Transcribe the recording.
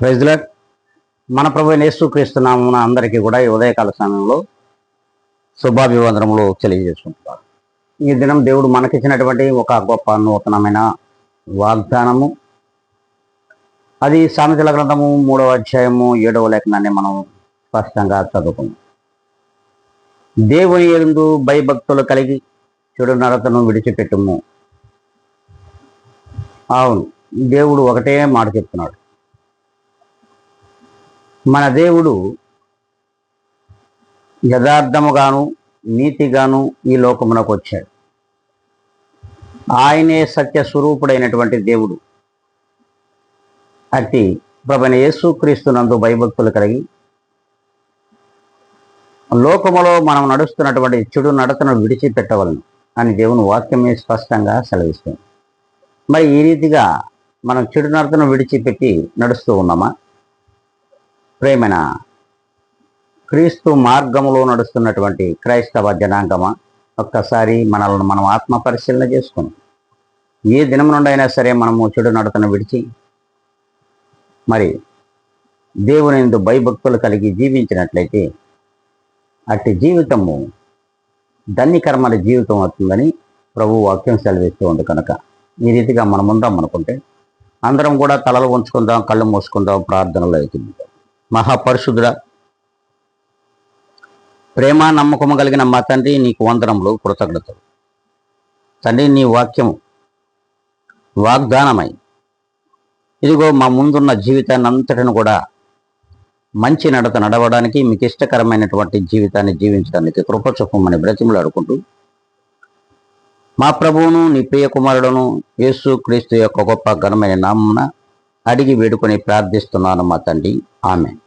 Praise lord. మన ప్రభు యేసుక్రీస్తు నామమున అందరికీ కూడా ఈ ఉదయకాల సమయంలో శుభాభివందనములు తెలియజేసుకుంటున్నారు. ఈ దినం దేవుడు మనకిచ్చినటువంటి ఒక గొప్ప నూతనమైన వాగ్దానము. అది సామెతల గ్రంథము 3వ అధ్యాయము 7వ లేఖనాన్ని మనం స్పష్టంగా చదువుకుందాం. దేవుని యందు భయభక్తులు కలిగి చెడు నడతను విడిచిపెట్టుము. అవును, దేవుడు ఒకటే మాట చెప్తున్నాడు. మన దేవుడు యథార్థముగాను నీతిగాను ఈ లోకమునకు వచ్చాడు. ఆయనే సత్య స్వరూపుడైనటువంటి దేవుడు. అట్టి ప్రభువైన యేసుక్రీస్తునందు భయభక్తులు కలిగి లోకములో మనం నడుస్తున్నటువంటి చెడు నడతను విడిచిపెట్టవలను అని దేవుని వాక్యమే స్పష్టంగా సెలవిస్తుంది. మరి ఈ రీతిగా మనం చెడు నడతను విడిచిపెట్టి నడుస్తూ ఉన్నామా? ప్రేమైన క్రీస్తు మార్గములో నడుస్తున్నటువంటి క్రైస్తవ జనాంగమా, ఒక్కసారి మనల్ని మనం ఆత్మ పరిశీలన చేసుకుని ఏ దినం నుండి అయినా సరే మనము చెడు నడతను విడిచి మరి దేవుని యందు భయభక్తులు కలిగి జీవించినట్లయితే అట్టి జీవితము ధన్యకరమైన జీవితం అవుతుందని ప్రభు వాక్యం సెలవిస్తూ ఉంది. కనుక ఈ రీతిగా మనం ఉందాం అనుకుంటే అందరం కూడా తలలు ఉంచుకుందాం, కళ్ళు మూసుకుందాం, ప్రార్థనలో అవుతుంది. మహాపరిశుద్ధుడా, ప్రేమ నమ్మకము కలిగిన మా తండ్రి, నీకు వందనములు, కృతజ్ఞతలు. తండ్రి, నీ వాక్యం వాగ్దానమై ఇదిగో మా ముందున్న జీవితాన్ని అంతటిని కూడా మంచి నడత నడవడానికి, మీకు ఇష్టకరమైనటువంటి జీవితాన్ని జీవించడానికి కృప చూపమని బ్రతిమలాడుకుంటూ మా ప్రభువును నీ ప్రియ కుమారుడును యేసుక్రీస్తు యొక్క గొప్ప ఘనమైన నామమున అడిగి వేడుకొని ప్రార్థిస్తున్నాను మా తండ్రి. ఆమేన్.